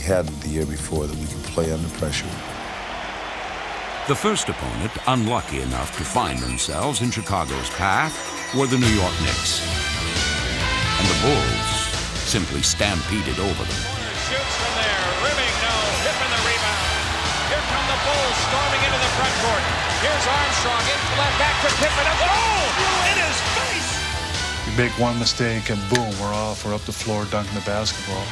hadn't the year before, that we could play under pressure. The first opponent, unlucky enough to find themselves in Chicago's path, were the New York Knicks. And the Bulls simply stampeded over them. Shoots from there, rimming, no, Pippen the rebound. Here come the Bulls storming into the front court. Here's Armstrong, into left, back to Pippen, and oh, in his face! You make one mistake and boom, we're off. We're up the floor dunking the basketball.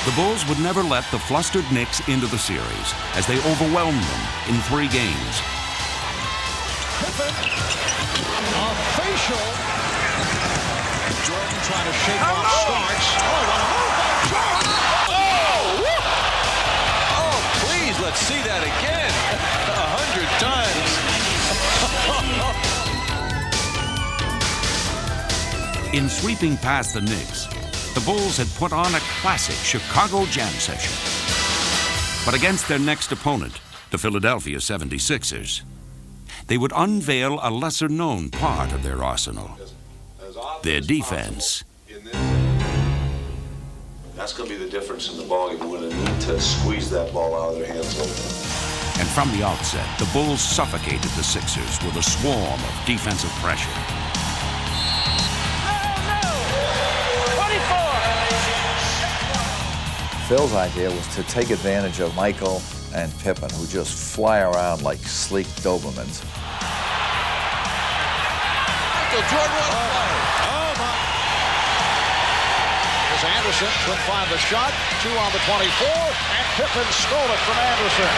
The Bulls would never let the flustered Knicks into the series as they overwhelmed them in 3 games. Pippen, a facial. Jordan trying to shake off Starks. Oh, what a move! Oh, please, let's see that again. 100 times. In sweeping past the Knicks, the Bulls had put on a classic Chicago jam session. But against their next opponent, the Philadelphia 76ers, they would unveil a lesser-known part of their arsenal, their defense. That's going to be the difference in the ballgame. We're going to need to squeeze that ball out of their hands a little bit. And from the outset, the Bulls suffocated the Sixers with a swarm of defensive pressure. Phil's idea was to take advantage of Michael and Pippen, who just fly around like sleek Dobermans. Michael Jordan, what a play! Oh, my. Here's Anderson, couldn't find the shot. 2 on the 24, and Pippen stole it from Anderson.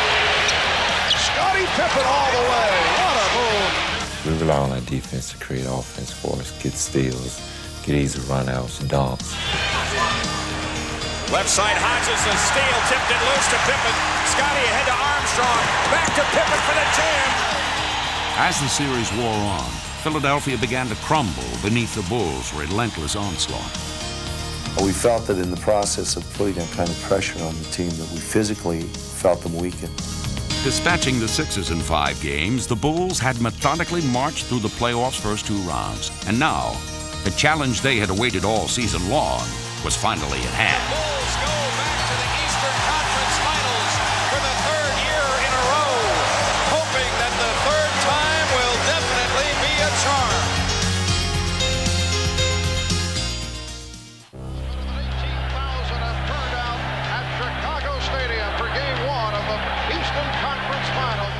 Scottie Pippen all the way. What a move! We rely on our defense to create offense for us, get steals, get easy runouts, dunks. Left side, Hodges, a steal, tipped it loose to Pippen. Scottie ahead to Armstrong. Back to Pippen for the jam. As the series wore on, Philadelphia began to crumble beneath the Bulls' relentless onslaught. We felt that in the process of putting that kind of pressure on the team, that we physically felt them weaken. Dispatching the Sixers in 5 games, the Bulls had methodically marched through the playoffs' first 2 rounds. And now, the challenge they had awaited all season long was finally at hand. The Bulls go back to the Eastern Conference Finals for the 3rd year in a row, hoping that the 3rd time will definitely be a charm. 18,000 have turned out at Chicago Stadium for Game 1 of the Eastern Conference Finals.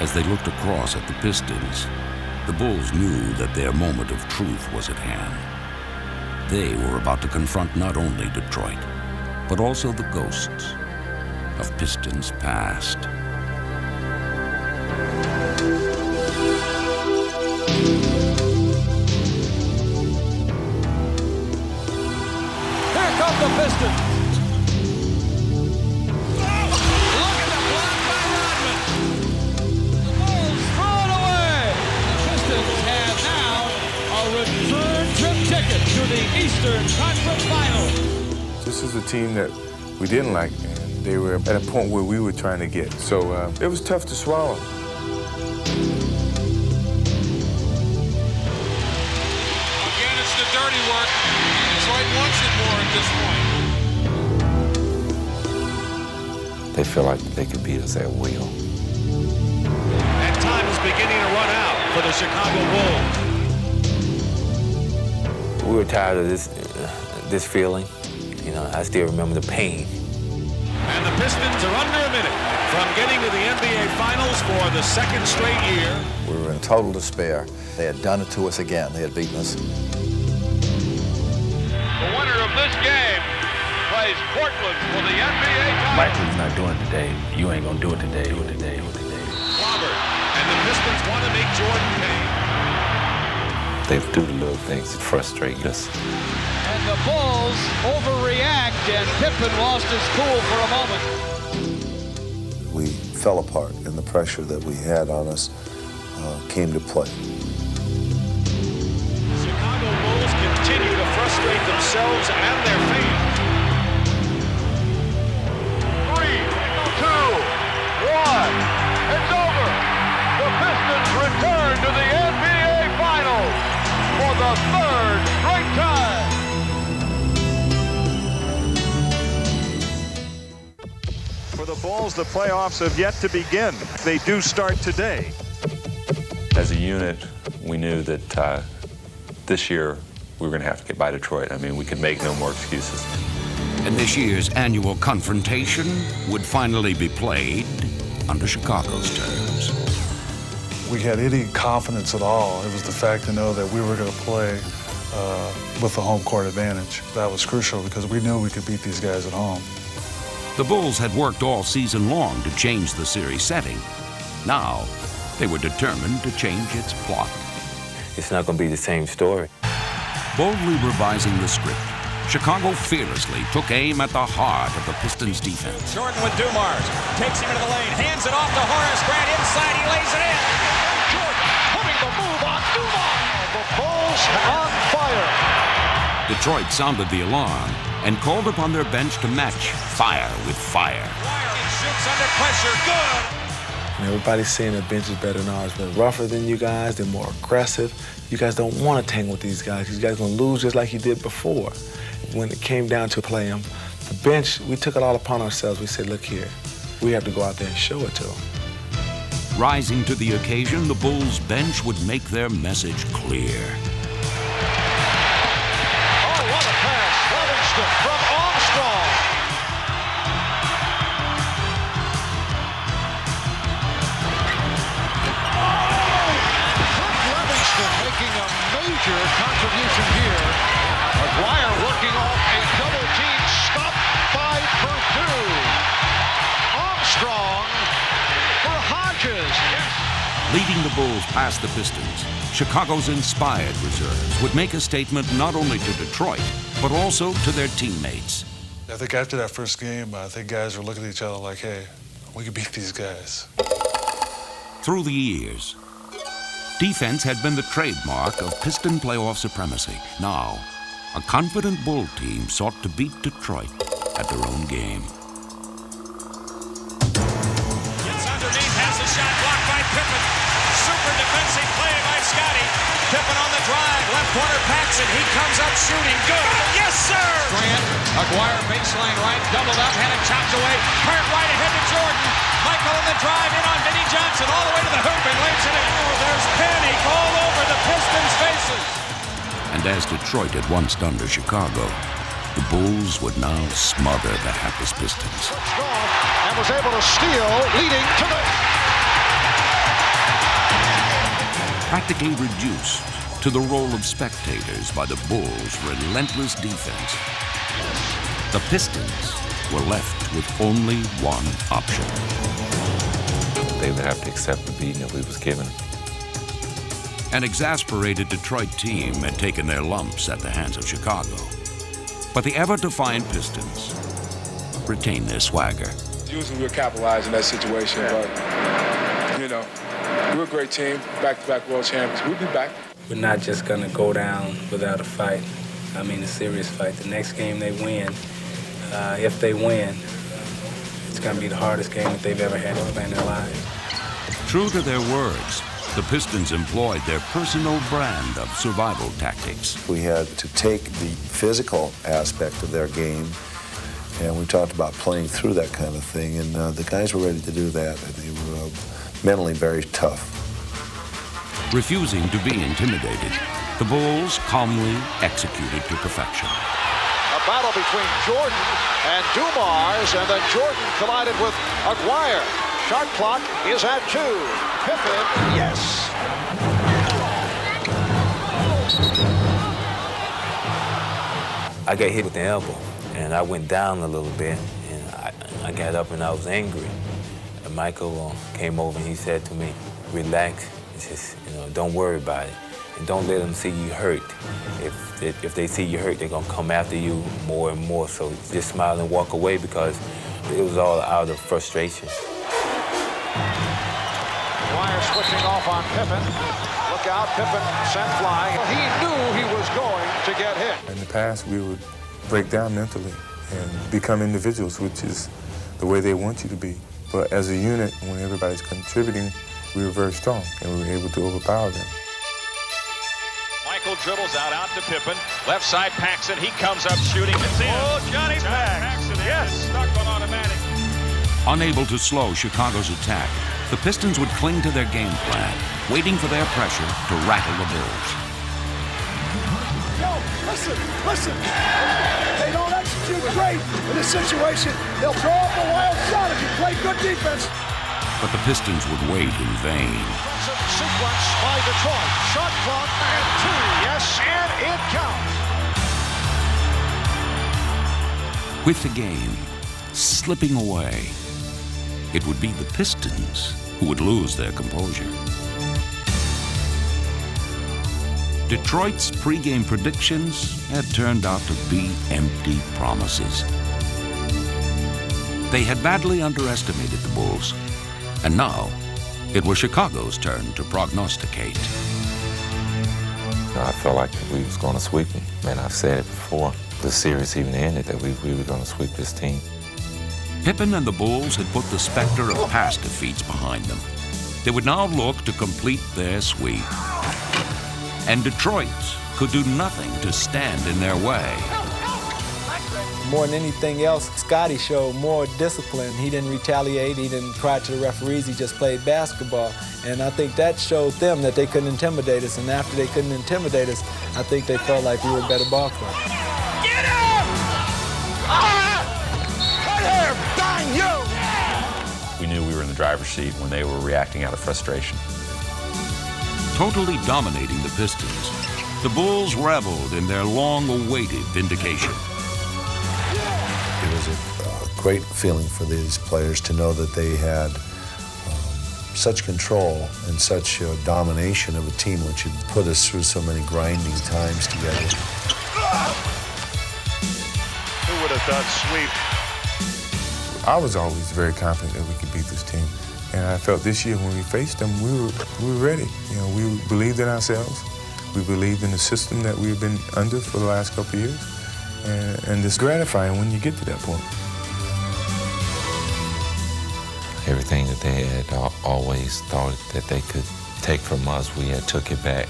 As they looked across at the Pistons, the Bulls knew that their moment of truth was at hand. They were about to confront not only Detroit, but also the ghosts of Pistons' past. Here come the Pistons. Look at the block by Rodman. The Bulls throw it away. The Pistons have now a return trip ticket to the Eastern Conference Finals. This is a team that we didn't like, and they were at a point where we were trying to get. So it was tough to swallow. Again, it's the dirty work. Detroit wants it more at this point. They feel like they could beat us at will. And time is beginning to run out for the Chicago Bulls. We were tired of this feeling. You know, I still remember the pain. And the Pistons are under a minute from getting to the NBA Finals for the 2nd straight year. We were in total despair. They had done it to us again. They had beaten us. The winner of this game plays Portland for the NBA title. Michael's not doing it today. You ain't gonna do it today. Do it today. Do it today. Robert, and the Pistons want to make Jordan pay. They do the little things that frustrate us. And the Bulls overreact, and Pippen lost his cool for a moment. We fell apart, and the pressure that we had on us came to play. Chicago Bulls continue to frustrate themselves and their fans. 3, 2, 1, it's over. The Pistons return to the NBA Finals for the 3rd straight time. the Bulls, the playoffs have yet to begin. They do start today. As a unit, we knew that this year we were going to have to get by Detroit. I mean, we could make no more excuses. And this year's annual confrontation would finally be played under Chicago's terms. We had any confidence at all. It was the fact to know that we were going to play with the home court advantage. That was crucial because we knew we could beat these guys at home. The Bulls had worked all season long to change the series setting. Now, they were determined to change its plot. It's not going to be the same story. Boldly revising the script, Chicago fearlessly took aim at the heart of the Pistons' defense. Jordan with Dumars. Takes him into the lane. Hands it off to Horace Grant. Inside, he lays it in. Jordan putting the move on Dumars. The Bulls on fire. Detroit sounded the alarm and called upon their bench to match fire with fire. Shoots under pressure. Good. Everybody's saying their bench is better than ours. They're rougher than you guys. They're more aggressive. You guys don't want to tangle with these guys. These guys are going to lose just like you did before. When it came down to play them, the bench, we took it all upon ourselves. We said, look here, we have to go out there and show it to them. Rising to the occasion, the Bulls' bench would make their message clear. Oh, what a pass. Livingston from Armstrong. Livingston making a major contribution here. McGuire working off a double team stop by Purdue. Armstrong for Hodges. Leading the Bulls past the Pistons, Chicago's inspired reserves would make a statement not only to Detroit, but also to their teammates. I think after that first game, I think guys were looking at each other like, hey, we could beat these guys. Through the years, defense had been the trademark of Piston playoff supremacy. Now, a confident Bull team sought to beat Detroit at their own game. Gets underneath, has a shot blocked by Pippen. Super defensive play by Scotty. Pippen on the drive, left corner Paxson. He comes up shooting, good. Yes, sir! Grant, McGuire baseline right, doubled up, had it chopped away. Hurt right ahead to Jordan. Michael on the drive, in on Vinnie Johnson, all the way to the hoop and lays it in. Oh, there's panic all over the Pistons' faces. And as Detroit had once done to Chicago, the Bulls would now smother the hapless Pistons. And was able to steal, leading to the... Practically reduced to the role of spectators by the Bulls' relentless defense, the Pistons were left with only one option. They would have to accept the beating that we was given. An exasperated Detroit team had taken their lumps at the hands of Chicago. But the ever-defiant Pistons retained their swagger. Usually we're capitalizing that situation, but, you know, we're a great team, back-to-back world champions. We'll be back. We're not just going to go down without a fight. I mean, a serious fight. The next game they win, if they win, it's going to be the hardest game that they've ever had to play in their lives. True to their words, the Pistons employed their personal brand of survival tactics. We had to take the physical aspect of their game, and we talked about playing through that kind of thing, and the guys were ready to do that. They were mentally very tough. Refusing to be intimidated, the Bulls calmly executed to perfection. A battle between Jordan and Dumars, and then Jordan collided with McGuire. Shot clock is at 2. Pippen, yes. I got hit with the elbow, and I went down a little bit, and I got up and I was angry. And Michael came over and he said to me, relax. He says, don't worry about it. And don't let them see you hurt. If they see you hurt, they're going to come after you more and more. So just smile and walk away, because it was all out of frustration. Wire switching off on Pippen. Look out, Pippen sent flying. He knew he was going to get hit. In the past, we would break down mentally and become individuals, which is the way they want you to be. But as a unit, when everybody's contributing, we were very strong, and we were able to overpower them. Michael dribbles out to Pippen. Left side, Paxson. He comes up shooting. It's in. Oh, Johnny Paxson. Yes. Stuck on automatic. Unable to slow Chicago's attack, the Pistons would cling to their game plan, waiting for their pressure to rattle the Bulls. Yo, listen. They don't execute great in this situation. They'll throw up a wild shot if you play good defense. But the Pistons would wait in vain. Sequence by Detroit. Shot clock and 2. Yes, and it counts. With the game slipping away, it would be the Pistons who would lose their composure. Detroit's pregame predictions had turned out to be empty promises. They had badly underestimated the Bulls, and now it was Chicago's turn to prognosticate. I felt like we was going to sweep them, and I've said it before the series even ended that we were going to sweep this team. Pippen and the Bulls had put the specter of past defeats behind them. They would now look to complete their sweep. And Detroit could do nothing to stand in their way. More than anything else, Scottie showed more discipline. He didn't retaliate, he didn't cry to the referees, he just played basketball. And I think that showed them that they couldn't intimidate us. And after they couldn't intimidate us, I think they felt like we were a better ball club. Get him! Right there! Bang you! We knew we were in the driver's seat when they were reacting out of frustration. Totally dominating the Pistons, the Bulls reveled in their long-awaited vindication. It was a great feeling for these players to know that they had such control and such domination of a team which had put us through so many grinding times together. Who would have thought sweep? I was always very confident that we could beat this team. And I felt this year when we faced them, we were ready. You know, we believed in ourselves. We believed in the system that we've been under for the last couple of years. And it's gratifying when you get to that point. Everything that they had always thought that they could take from us, we had took it back.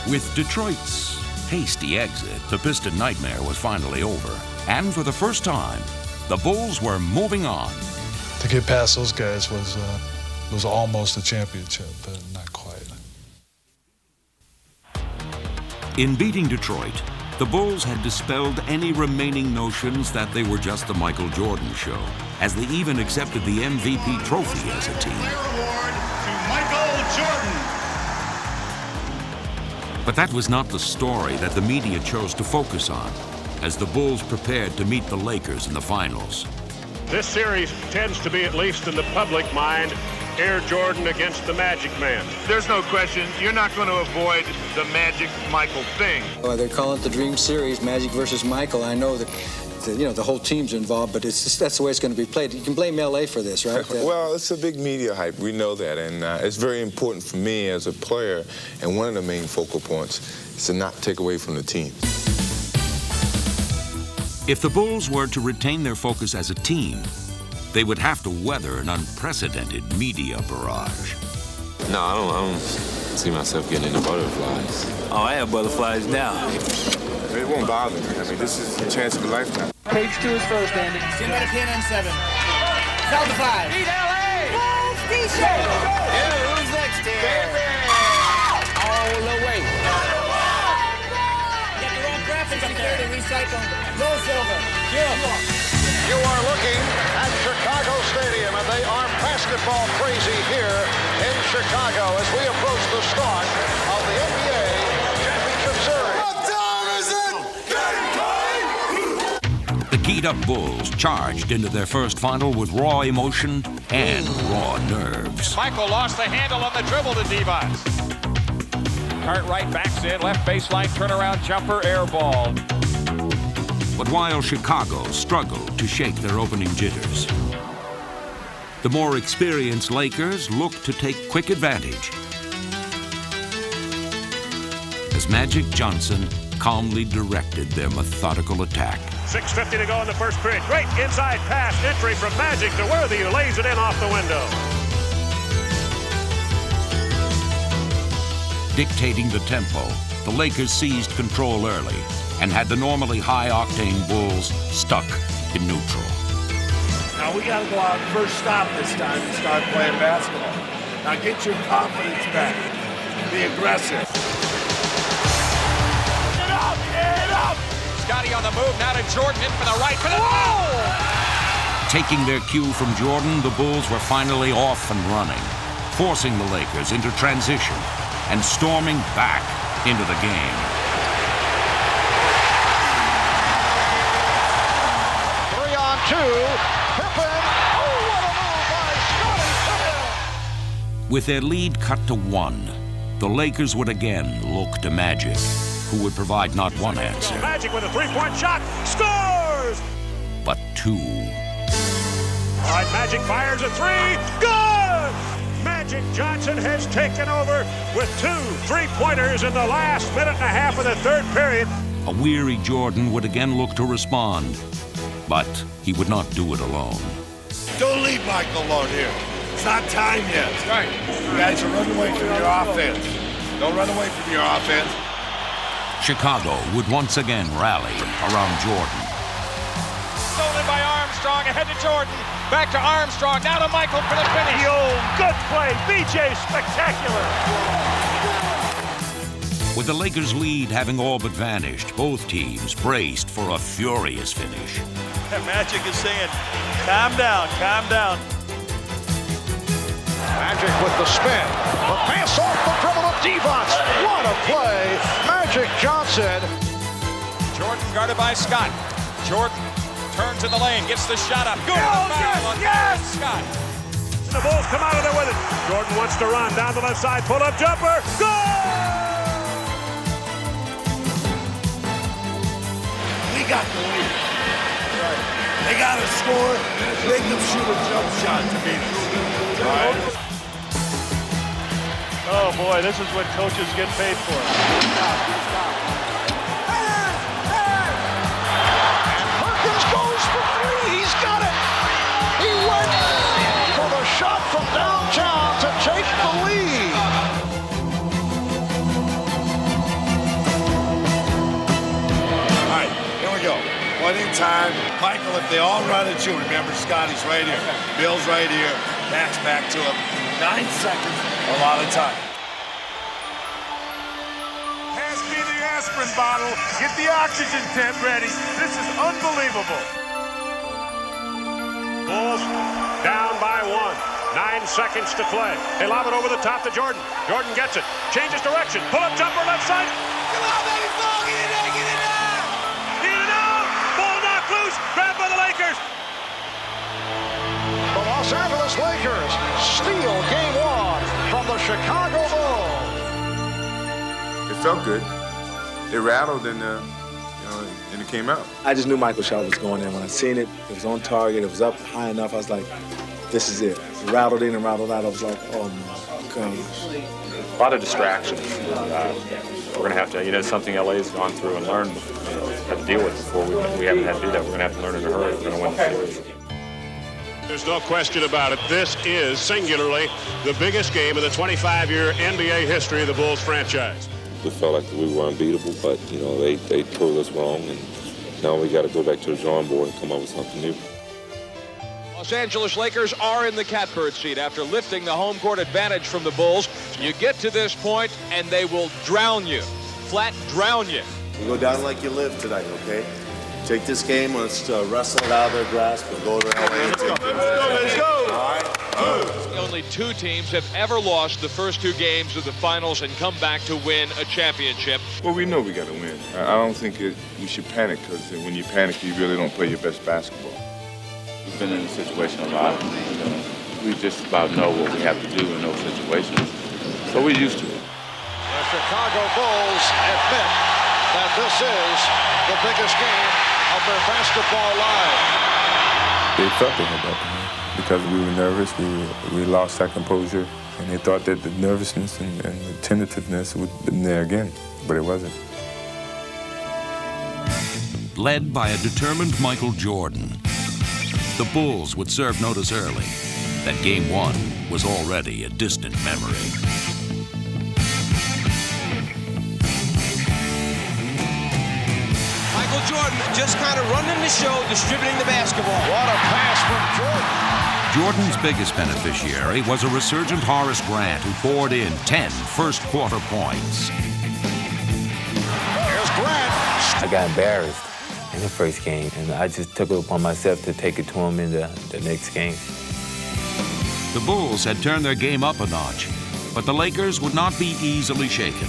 With Detroit's hasty exit, the Piston nightmare was finally over. And for the first time, the Bulls were moving on. To get past those guys was almost a championship, but not quite. In beating Detroit, the Bulls had dispelled any remaining notions that they were just the Michael Jordan show, as they even accepted the MVP trophy as a team. Award to Michael Jordan. But that was not the story that the media chose to focus on, as the Bulls prepared to meet the Lakers in the finals. This series tends to be, at least in the public mind, Air Jordan against the Magic Man. There's no question you're not going to avoid the Magic Michael thing. Well, they're calling it the Dream Series, Magic versus Michael. I know that the whole team's involved, but it's just, that's the way it's going to be played. You can blame LA for this, right? Well, it's a big media hype. We know that, and it's very important for me as a player. And one of the main focal points is to not take away from the team. If the Bulls were to retain their focus as a team, they would have to weather an unprecedented media barrage. No, I don't see myself getting into butterflies. Oh, I have butterflies now. It won't bother me. I mean, this is the chance of a lifetime. Page 2 is first, Andy. Stand by the pin on 7. South to 5. Beat LA! Bulls T-shirt! Yeah, who's next here? All the way. Get the wrong graphics up there to recycle. No silver. You are looking at Chicago Stadium, and they are basketball crazy here in Chicago as we approach the start of the NBA Championship Series. The keyed-up Bulls charged into their first final with raw emotion and raw nerves. Michael lost the handle on the dribble to Devon. Cartwright backs in, left baseline, turnaround jumper, air ball. But while Chicago struggled to shake their opening jitters, the more experienced Lakers looked to take quick advantage as Magic Johnson calmly directed their methodical attack. 6:50 to go in the first period. Great inside pass entry from Magic to Worthy, who lays it in off the window. Dictating the tempo, the Lakers seized control early and had the normally high-octane Bulls stuck in neutral. Now we got to go out first stop this time and start playing basketball. Now get your confidence back. Be aggressive. Get up! Get up! Scotty on the move, now to Jordan, in for the right, for the goal! Taking their cue from Jordan, the Bulls were finally off and running, forcing the Lakers into transition and storming back into the game. 3-on-2. Pippen. Oh, what a move by Scottie Pippen. With their lead cut to 1, the Lakers would again look to Magic, who would provide not one answer, Magic with a three-point shot, scores! but 2. All right, Magic fires a three, good! Magic Johnson has taken over with 2 3-pointers in the last minute and a half of the third period. A weary Jordan would again look to respond, but he would not do it alone. Don't leave Michael alone here. It's not time yet. Right. You guys are running away from your offense. Don't run away from your offense. Chicago would once again rally around Jordan. Stolen by Armstrong, ahead to Jordan. Back to Armstrong, now to Michael for the finish. Good play, BJ, spectacular. With the Lakers' lead having all but vanished, both teams braced for a furious finish. Magic is saying, calm down, calm down. Magic with the spin. The pass off the dribble of Devonts. What a play. Magic Johnson. Jordan guarded by Scott. Jordan turns in the lane, gets the shot up. Good yes! Scott. The Bulls come out of there with it. Jordan wants to run down the left side, pull-up jumper. Goal! We got the lead. They got to score. Make them shoot a jump shot to beat us. All right. Oh boy, this is what coaches get paid for. Perkins goes for 3. He's got it. He went for the shot from downtown to take the lead. All right, here we go. One in time. Michael, if they all run at you, remember Scotty's right here. Bill's right here. Max back to him. 9 seconds, a lot of time. Pass me the aspirin bottle. Get the oxygen tent ready. This is unbelievable. Bulls down by 1. 9 seconds to play. They lob it over the top to Jordan. Jordan gets it. Changes direction. Pull-up jumper left side. Come on, baby, ball. Get it out. Get it out. Get it out. Ball knocked loose. Grabbed by the Lakers. The Los Angeles Lakers steal game 1 from the Chicago Bulls. It felt good. It rattled and it came out. I just knew Michael's shot was going in. When I seen it, it was on target, it was up high enough. I was like, this is it. It rattled in and rattled out. I was like, oh my gosh. A lot of distractions. We're going to have to, it's something LA's gone through and learned, had to deal with before. We haven't had to do that. We're going to have to learn in a hurry if we're going to win the series. There's no question about it. This is singularly the biggest game in the 25-year NBA history of the Bulls franchise. We felt like we were unbeatable, but, they proved us wrong, and now we got to go back to the drawing board and come up with something new. Los Angeles Lakers are in the catbird seat after lifting the home court advantage from the Bulls. You get to this point, and they will drown you, flat drown you. You go down like you live tonight, okay? Take this game, let's wrestle it out of their grasp and go to LA. Let's go. Let's go. All right. Only 2 teams have ever lost the first 2 games of the finals and come back to win a championship. Well, we know we got to win. I don't think we should panic, because when you panic, you really don't play your best basketball. We've been in this situation a lot. We just about know what we have to do in those situations. So we're used to it. The Chicago Bulls admit that this is the biggest game of their basketball life. They felt they had that because we were nervous. We lost our composure, and they thought that the nervousness and the tentativeness would have been there again, but it wasn't. Led by a determined Michael Jordan, the Bulls would serve notice early that Game 1 was already a distant memory. Michael Jordan just kind of running the show, distributing the basketball. What a pass from Jordan. Jordan's biggest beneficiary was a resurgent Horace Grant, who poured in 10 first-quarter points. Here's Grant. I got embarrassed in the first game, and I just took it upon myself to take it to him in the next game. The Bulls had turned their game up a notch, but the Lakers would not be easily shaken.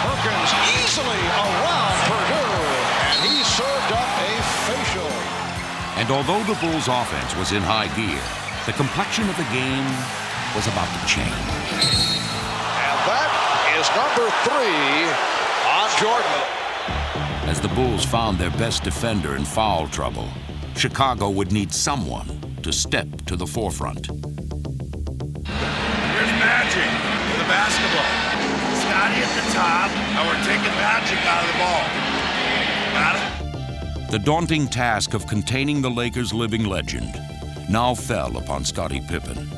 Perkins easily around Purdue, and he served up a facial. And although the Bulls' offense was in high gear, the complexion of the game was about to change. And that is number 3 on Jordan. As the Bulls found their best defender in foul trouble, Chicago would need someone to step to the forefront. Here's Magic with the basketball. Scotty at the top, and we're taking Magic out of the ball. Got it? The daunting task of containing the Lakers' living legend now fell upon Scottie Pippen.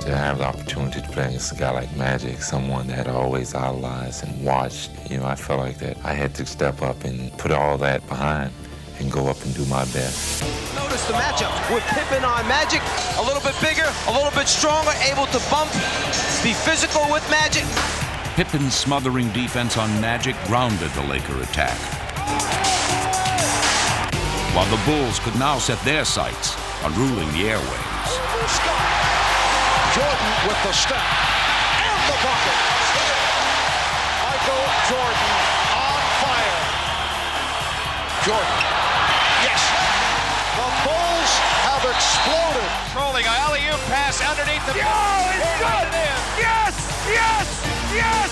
To have the opportunity to play against a guy like Magic, someone that I always idolized and watched, I felt like that I had to step up and put all that behind and go up and do my best. Notice the matchup with Pippen on Magic, a little bit bigger, a little bit stronger, able to bump, be physical with Magic. Pippen's smothering defense on Magic grounded the Laker attack, while the Bulls could now set their sights on ruling the airwaves. Jordan with the step and the bucket. Michael Jordan on fire. Jordan. Yes. The Bulls have exploded. Trolling an alley-oop pass underneath the... Oh, it's good! Yes! Yes! Yes!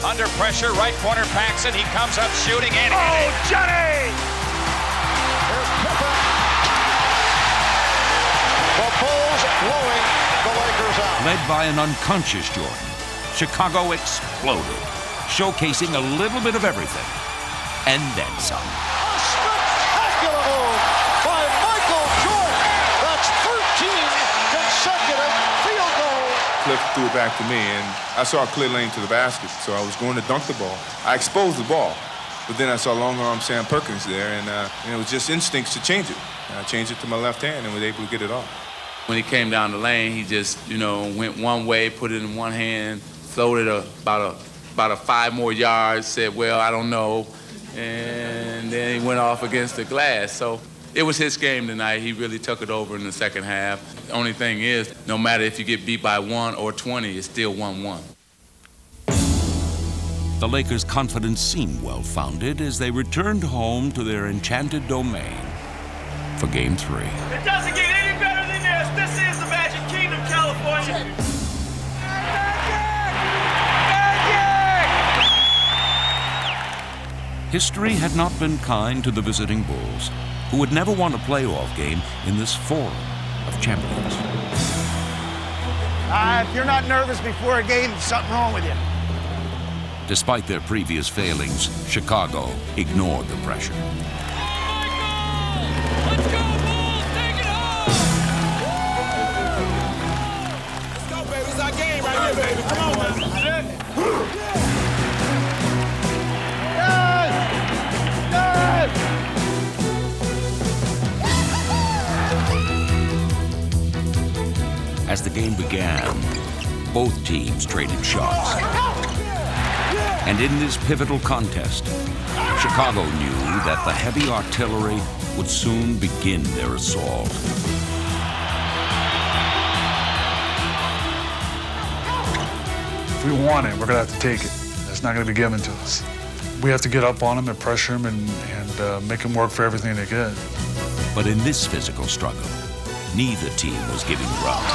Under pressure, right corner Paxson. He comes up shooting and Oh, Johnny! Here's Pippen. The Bulls blowing the Lakers out. Led by an unconscious Jordan, Chicago exploded, showcasing a little bit of everything, and then some. A spectacular move by Michael Jordan. That's 13 consecutive field goals. Cliff threw it back to me, and I saw a clear lane to the basket, so I was going to dunk the ball. I exposed the ball, but then I saw long-arm Sam Perkins there, and it was just instincts to change it. I changed it to my left hand and was able to get it off. When he came down the lane, he just, went one way, put it in one hand, floated about a 5 more yards, said, well, I don't know, and then he went off against the glass. So it was his game tonight. He really took it over in the second half. The only thing is, no matter if you get beat by 1 or 20, it's still 1-1. The Lakers' confidence seemed well-founded as they returned home to their enchanted domain for Game 3. It doesn't get any better than this. This is the Magic Kingdom, California. History had not been kind to the visiting Bulls, who would never won a playoff game in this forum of champions. If you're not nervous before a game, there's something wrong with you. Despite their previous failings, Chicago ignored the pressure. Let's go, baby. It's our game right here, baby. Come on, man. As the game began, both teams traded shots. And in this pivotal contest, Chicago knew that the heavy artillery would soon begin their assault. If we want it, we're going to have to take it. It's not going to be given to us. We have to get up on them and pressure them and make them work for everything they get. But in this physical struggle, neither team was giving ground.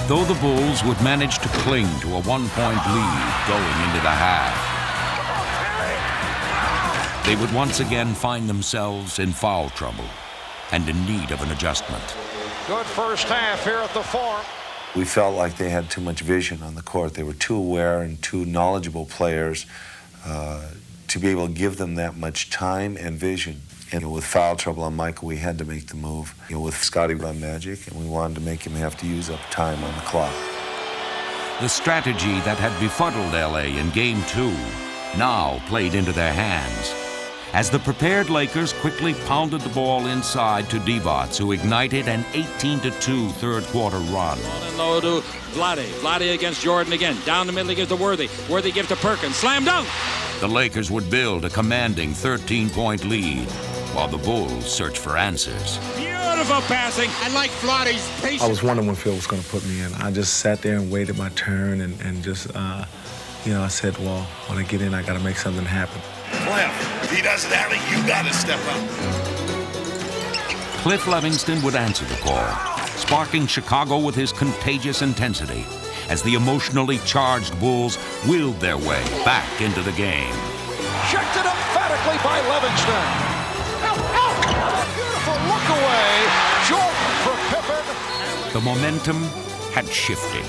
Though the Bulls would manage to cling to a 1-point lead going into the half, they would once again find themselves in foul trouble and in need of an adjustment. Good first half here at the Forum. We felt like they had too much vision on the court. They were too aware and too knowledgeable players to be able to give them that much time and vision And with foul trouble on Michael, we had to make the move. With Scotty on Magic, and we wanted to make him have to use up time on the clock. The strategy that had befuddled LA in Game 2 now played into their hands, as the prepared Lakers quickly pounded the ball inside to Divac, who ignited an 18-2 third-quarter run. And low to Vlade. Vlade against Jordan again. Down the middle, he gives to Worthy. Worthy gives to Perkins. Slam dunk! The Lakers would build a commanding 13-point lead, while the Bulls searched for answers. Beautiful passing. I like Vlade's patience. I was wondering when Phil was going to put me in. I just sat there and waited my turn and just, I said, well, when I get in, I got to make something happen. Cliff, if he doesn't have it, you got to step up. Cliff Levingston would answer the call, sparking Chicago with his contagious intensity as the emotionally charged Bulls willed their way back into the game. Checked it emphatically by Levingston. Beautiful look away. Jordan for Pippen. The momentum had shifted.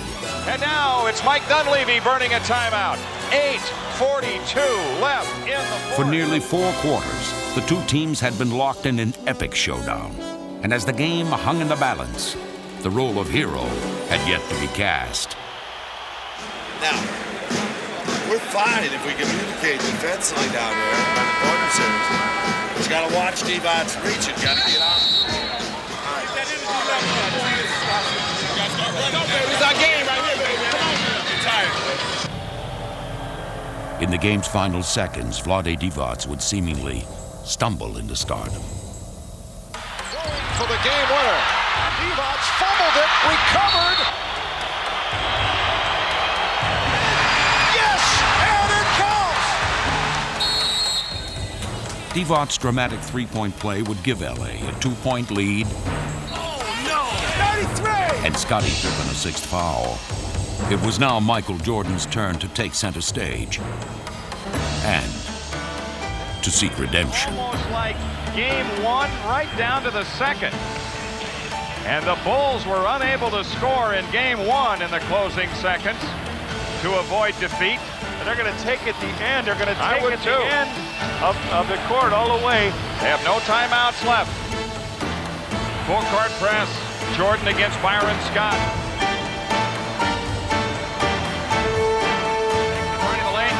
And now it's Mike Dunleavy burning a timeout. 8:42 left in the fourth. For nearly 4 quarters, the two teams had been locked in an epic showdown. And as the game hung in the balance, the role of hero had yet to be cast. Now, we're fine if we communicate defensively down there by the corner series. But you got to watch Divac reach it. You got to get out. It's our game right here, baby. Come on. In the game's final seconds, Vlade Divac would seemingly stumble into stardom. For the game winner. Divac fumbled it, recovered. Yes, and it counts. Divac's dramatic three-point play would give LA a 2-point lead. Oh, no. 93. And Scotty Pippen a 6th foul. It was now Michael Jordan's turn to take center stage and to seek redemption. Almost like game 1 right down to the second. And the Bulls were unable to score in game 1 in the closing seconds to avoid defeat. And they're going to take at the end. They're going to take at the end of the court all the way. They have no timeouts left. Full court press. Jordan against Byron Scott.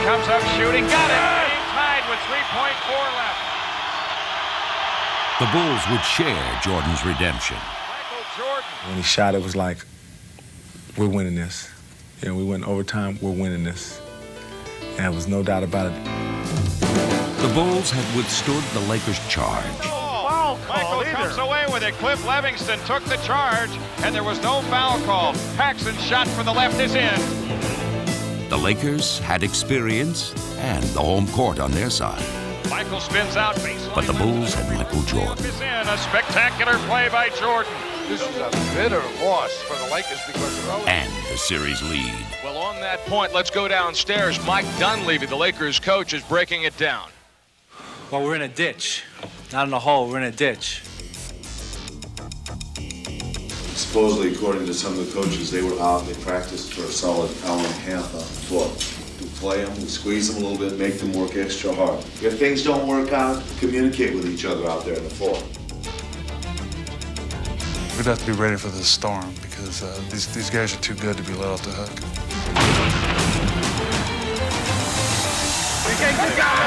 Comes up shooting, got it! Game tied with 3.4 left. The Bulls would share Jordan's redemption. Michael Jordan. When he shot, it was like, we're winning this. We went overtime, we're winning this. And there was no doubt about it. The Bulls had withstood the Lakers' charge. Oh, Michael comes away with it. Cliff Levingston took the charge, and there was no foul call. Paxson's shot from the left is in. The Lakers had experience and the home court on their side. Michael spins out baseline. But the Bulls had Michael Jordan. Is in a spectacular play by Jordan. This is a bitter loss for the Lakers because of and the series lead. Well, on that point, let's go downstairs. Mike Dunleavy, the Lakers coach, is breaking it down. Well, we're in a ditch. Not in a hole, we're in a ditch. Supposedly, according to some of the coaches, they were out, they practiced for a solid hour and a half on the floor. We play them, we squeeze them a little bit, make them work extra hard. If things don't work out, communicate with each other out there on the floor. We'd have to be ready for this storm because these guys are too good to be let off the hook. We can't get down.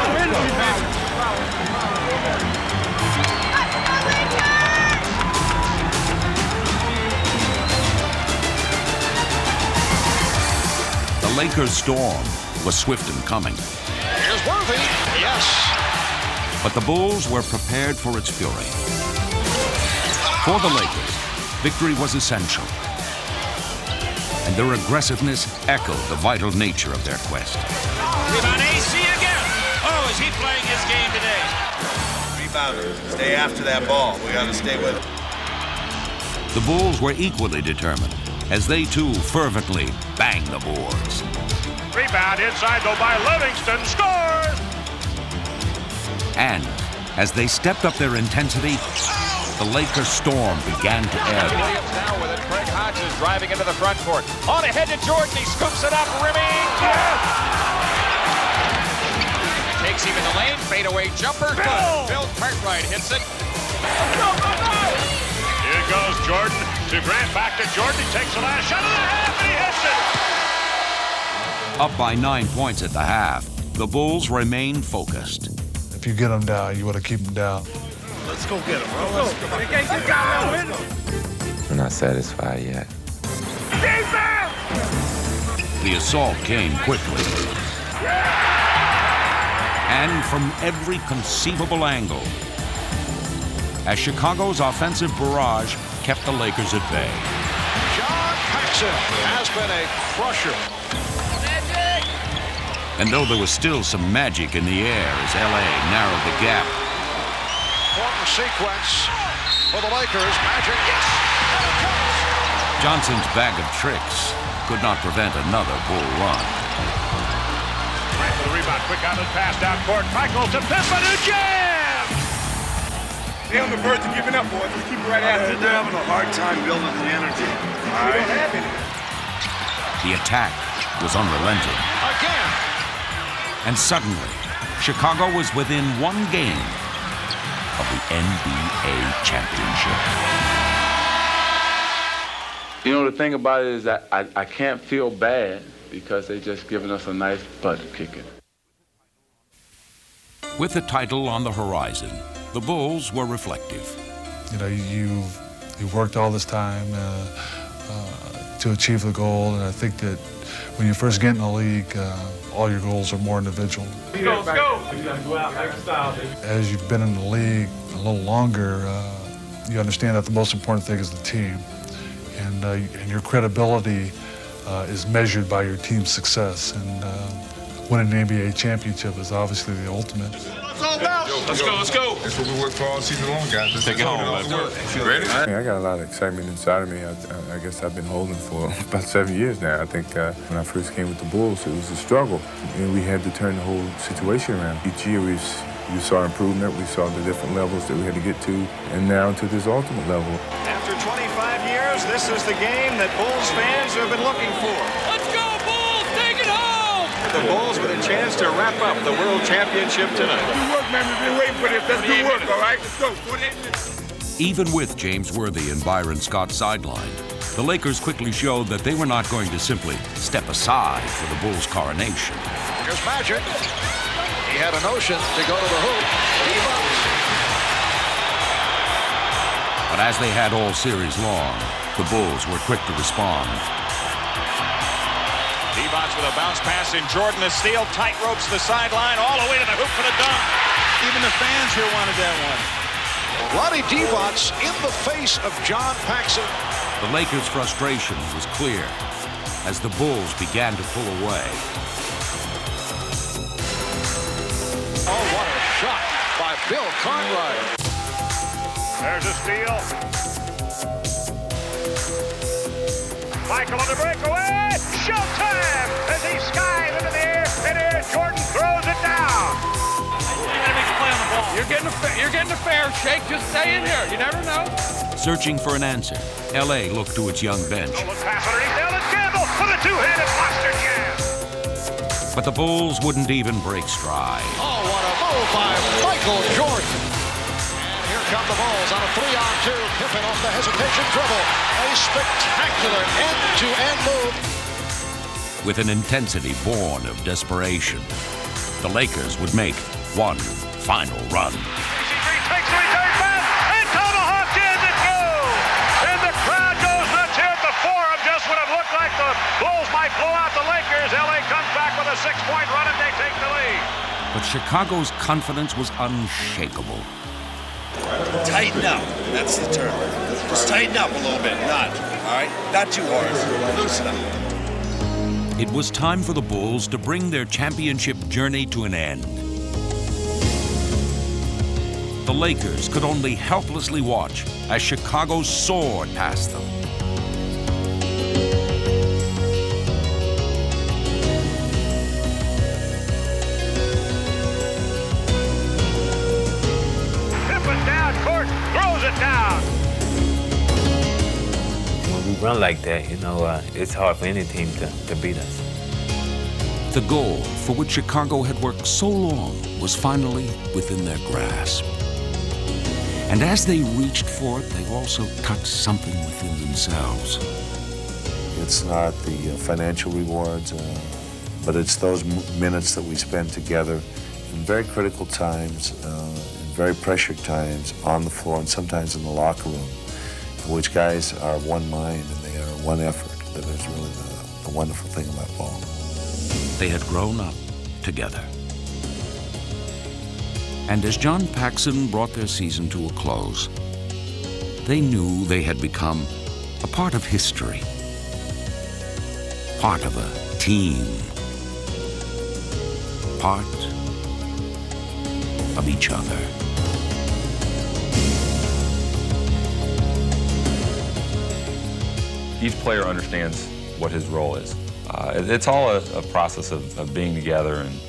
The Lakers' storm was swift in coming. Here's Worthy. Yes. But the Bulls were prepared for its fury. For the Lakers, victory was essential. And their aggressiveness echoed the vital nature of their quest. Rebound AC again. Oh, is he playing his game today? Rebounders, stay after that ball. We got to stay with it. The Bulls were equally determined as they too fervently banged the boards. Rebound inside though by Livingston. Scores! And as they stepped up their intensity, the Lakers' storm began to ebb. Williams now with it. Craig Hodges driving into the front court. On ahead to Jordan. He scoops it up. Rimming. Yes! Takes finds him in the lane. Fadeaway jumper. Good. Bill Cartwright hits it. Here goes Jordan to Grant. Back to Jordan. He takes the last shot of the half, and he hits it. Up by 9 points at the half, the Bulls remain focused. If you get them down, you want to keep them down. Let's go get him, bro. Let's go. We can't get down there. We're not satisfied yet. The assault came quickly. And from every conceivable angle, as Chicago's offensive barrage kept the Lakers at bay. John Paxson has been a crusher. And though there was still some magic in the air as LA narrowed the gap, Important sequence for the Lakers. Magic, yes. Johnson's bag of tricks could not prevent another Bull run. Right for the rebound. Quick out of the pass down court. Michael to Pippen who jams! They're on the verge of giving up, boys. Let's keep it right after. They're having a hard time building the energy. All right. We don't have any. The attack was unrelenting. Again. And suddenly, Chicago was within one game of the NBA championship. You know, the thing about it is that I can't feel bad because they just giving us a nice butt kicking. With the title on the horizon, the Bulls were reflective. You know, you've worked all this time to achieve the goal, and I think that when you first get in the league, all your goals are more individual. Let's go. Go out, make a style, baby. As you've been in the league a little longer, you understand that the most important thing is the team, and your credibility is measured by your team's success. And winning an NBA championship is obviously the ultimate. Let's go, let's go. That's what we worked for all season long, guys. Let's take it home, let's do it. Ready? I got a lot of excitement inside of me. I guess I've been holding for about 7 years now. I think when I first came with the Bulls, it was a struggle. And we had to turn the whole situation around. Each year we saw improvement. We saw the different levels that we had to get to, and now to this ultimate level. After 25 years, this is the game that Bulls fans have been looking for. Let's go, Bulls! Take it home! The Bulls with a chance to wrap up the World Championship tonight. Good work, man. We've been waiting for this. That's good work, all right? Let's go. 48 minutes. Even with James Worthy and Byron Scott sidelined, the Lakers quickly showed that they were not going to simply step aside for the Bulls' coronation. Here's Magic. He had a notion to go to the hoop. He bumped. But as they had all series long, the Bulls were quick to respond. Divac with a bounce pass in Jordan. The steal, tight ropes the sideline, all the way to the hoop for the dunk. Even the fans here wanted that one. Lonnie Divac in the face of John Paxson. The Lakers' frustration was clear as the Bulls began to pull away. Oh, what a shot by Bill Cartwright. There's a steal. Michael on the breakaway. Showtime as he skies into the air. Midair, Jordan throws it down. You're getting a fair shake. Just stay in here. You never know. Searching for an answer, LA looked to its young bench. Nolan pass underneath. Ellis Campbell with a two-handed monster jam. But the Bulls wouldn't even break stride. Oh, what a move by Michael Jordan. And here come the Bulls on a 3-on-2. Pippen off the hesitation dribble. A spectacular end-to-end move. With an intensity born of desperation, the Lakers would make one final run. Takes the return pass and tomahawk jams it goes. And the crowd goes nuts here at the Forum just when it looked like the Bulls might blow out the Lakers. LA comes back with a 6-point run and they take the lead. But Chicago's confidence was unshakable. Tighten up. That's the term. Just tighten up a little bit. Not, all right? Not too hard. Loosen up. It was time for the Bulls to bring their championship journey to an end. The Lakers could only helplessly watch as Chicago soared past them. Pippen down court, throws it down. When we run like that, you know, it's hard for any team to beat us. The goal for which Chicago had worked so long was finally within their grasp. And as they reached for it, they also touched something within themselves. It's not the financial rewards, but it's those minutes that we spend together in very critical times, in very pressured times on the floor and sometimes in the locker room, in which guys are one mind and they are one effort. That is really the wonderful thing about ball. They had grown up together. And as John Paxson brought their season to a close, they knew they had become a part of history, part of a team, part of each other. Each player understands what his role is. It's all a process of being together and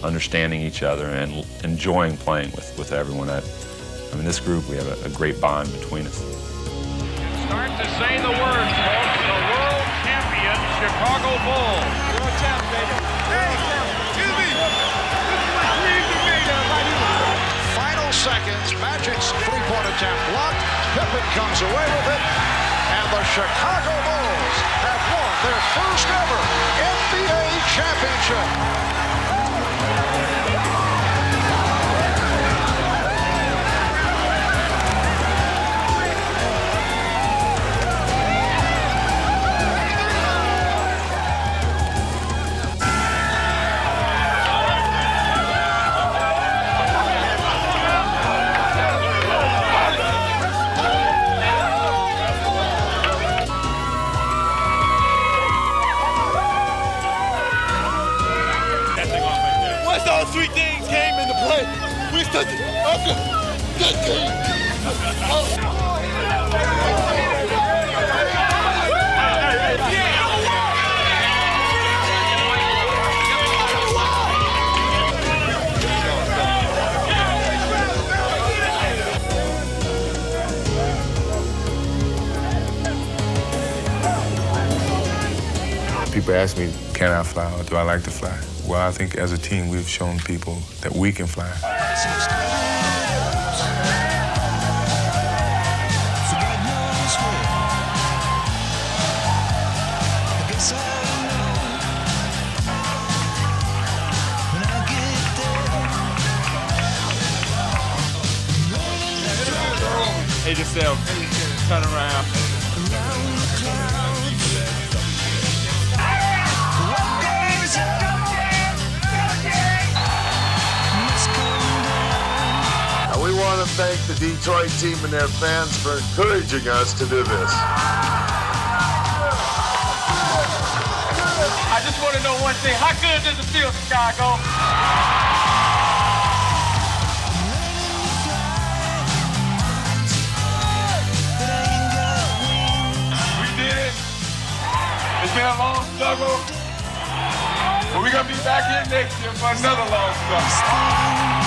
understanding each other and enjoying playing with everyone. I mean, this group, we have a great bond between us. Start to say the words, folks. The world champion Chicago Bulls. World champ, baby. Hey, excuse me. Final seconds, Magic's three-point attempt blocked. Pippen comes away with it. And the Chicago Bulls have won their first ever NBA championship. Those three things came into play. We stood good team. People ask me, can I fly or do I like to fly? Well, I think as a team, we've shown people that we can fly. Hey, yourself, turn around. We want to thank the Detroit team and their fans for encouraging us to do this. I just want to know one thing. How good does it feel, Chicago? We did it. It's been a long struggle. But we're going to be back here next year for another long struggle.